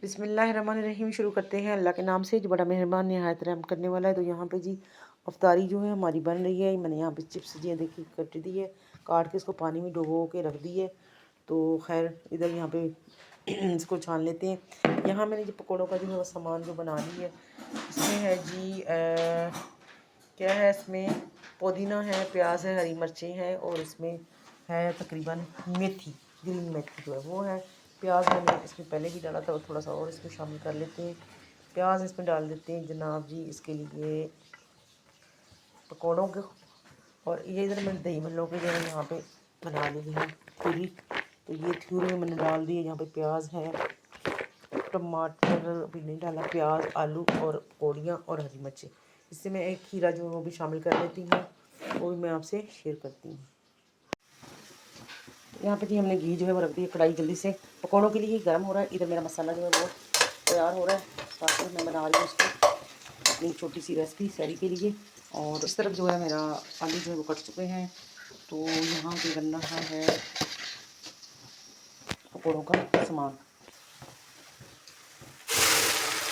बिस्मिल्लाहिर्रहमानिर्रहीम। शुरू करते हैं अल्लाह के नाम से जो बड़ा मेहरबान निहायत रहम करने वाला है। तो यहाँ पे जी अफ्तारी जो है हमारी बन रही है। मैंने यहाँ पे चिप्स जी देखी कट दी है, काट के इसको पानी में डुबो के रख दी है। तो खैर इधर यहाँ पे इसको छान लेते हैं। यहाँ मैंने जो पकौड़ों का जो है वो सामान जो बना ली है, इसमें है जी क्या है, इसमें पुदीना है, प्याज है, हरी मिर्चें हैं और इसमें है तकरीबन मेथी, ग्रीन मेथी जो है वो है। प्याज मैंने इसमें पहले भी डाला था और थोड़ा सा और इसमें शामिल कर लेते हैं। प्याज इसमें डाल देते हैं जनाब जी इसके लिए पकौड़ों के। और ये इधर मैंने दही भल्लों के जो है यहाँ पे बना ली है थ्यूरी। तो ये थ्यूरी मैंने डाल दी है। यहाँ पे प्याज है, टमाटर अभी नहीं डाला, प्याज, आलू और पकौड़ियाँ और हरी मिर्ची। इससे मैं एक खीरा जो है वो भी शामिल कर लेती हूँ, वो भी मैं आपसे शेयर करती हूँ। यहाँ पे जी हमने घी जो है वो रख दी है कढ़ाई जल्दी से पकौड़ों के लिए गर्म हो रहा है। इधर मेरा मसाला जो है वो तैयार हो रहा है। साथ में मैं बना रही हूँ उसको अपनी छोटी सी रेसिपी सैरी के लिए। और इस तरफ जो है मेरा आलू जो है वो कट चुके हैं। तो यहाँ पे बनना है पकौड़ों का सामान।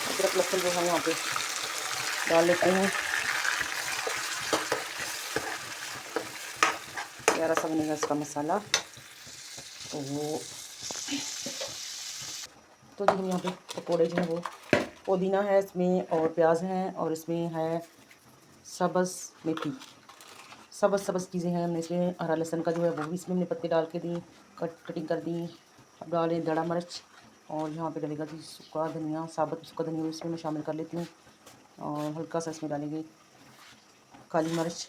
अदरक लहसुन जो है यहाँ पे डाल लेते हैं। प्यारा सा बनेगा इसका मसाला। तो जी हम यहाँ पे पकौड़े जो हैं वो पुदीना है इसमें और प्याज हैं और इसमें है सब्ज़ मेथी, सब्ज़ चीज़ें हैं। हमने इसमें हरा लहसुन का जो है वो भी इसमें हमने पत्ते डाल के दी, कटिंग कर दी। अब डालें दड़ा मिर्च और यहाँ पे डलेगा जी सूखा धनिया, साबुत सूखा धनिया इसमें मैं शामिल कर लेती हूँ। और हल्का सा इसमें डालेंगे काली मिर्च,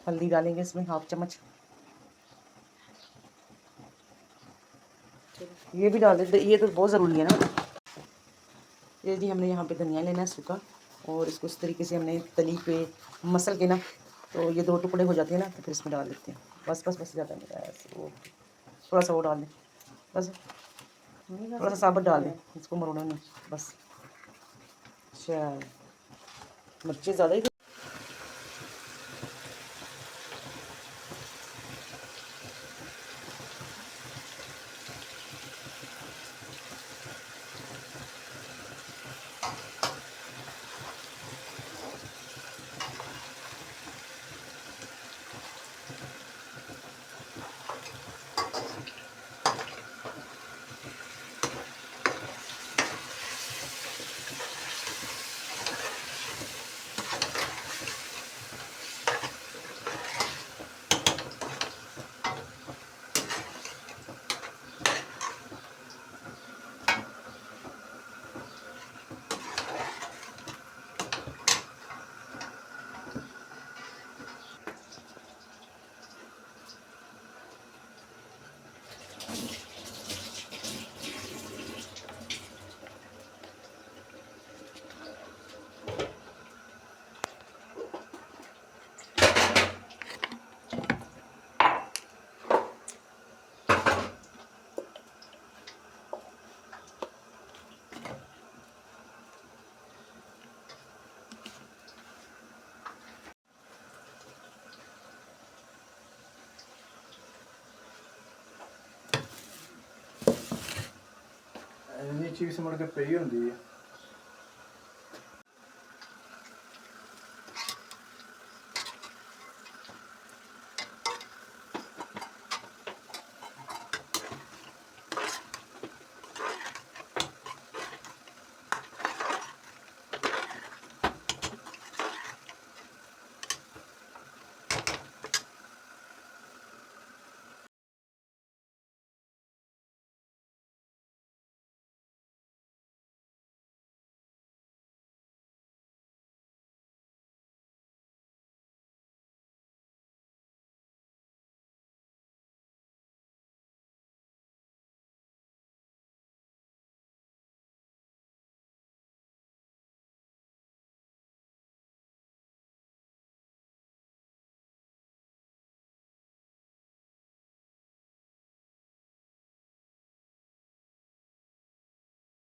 हल्दी डालेंगे इसमें 1/2 चम्मच। ये भी डाल देते, ये तो बहुत ज़रूरी है ना। ये जी हमने यहाँ पे धनिया लेना है सूखा और इसको इस तरीके से हमने तली पे मसल के ना, तो ये 2 टुकड़े हो जाते हैं ना, तो फिर इसमें डाल देते हैं। बस ज़्यादा नहीं डाला, वो थोड़ा सा वो डाल दें, बस थोड़ा सा साबुत डाल दें, इसको मरोड़ना नहीं बस। अच्छा मिर्ची ज़्यादा ही नीचे भी सिमड़ के पई होंदी है।